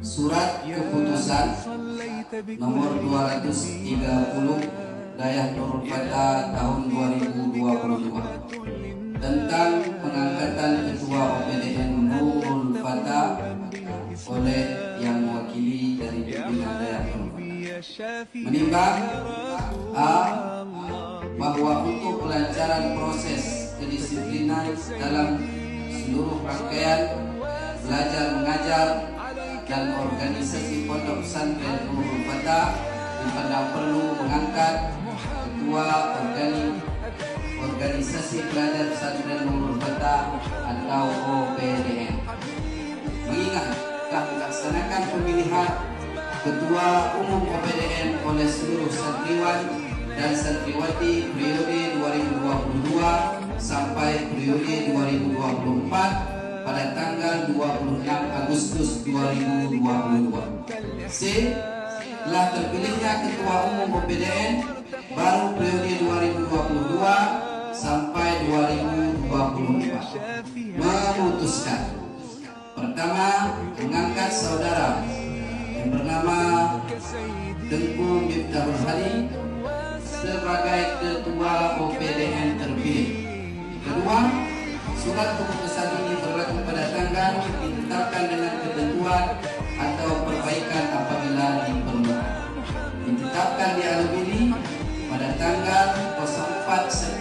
Surat Keputusan nomor 230 Dayah Nurul Fatah tahun 2022 tentang pengangkatan Ketua OPDN Nurul Fatah oleh yang mewakili dari pimpinan Dayah Nurul Fatah. Menimbang A. Bahwa untuk kelancaran proses kedisiplinan dalam seluruh rangkaian belajar mengajar dan organisasi pondok pesantren Nurul Fatah dipandang perlu mengangkat ketua organisasi belajar pesantren Nurul Fatah atau OPDN. Mengingat telah melaksanakan pemilihan ketua umum OPDN oleh seluruh santriwan dan santriwati periode 2022 sampai periode 2024 pada tanggal 26 Agustus 2022. C. Telah terpilihnya ketua umum OPDN baru periode 2022 sampai 2024 memutuskan: pertama, mengangkat saudara yang bernama Tengku Miftahul Hadi sebagai ketua OPDN terpilih. Kedua, surat keputusan ini berlaku pada tanggal ditetapkan dengan ketentuan atau perbaikan apabila diperlukan. Ditetapkan di Al-Bili pada tanggal 04 September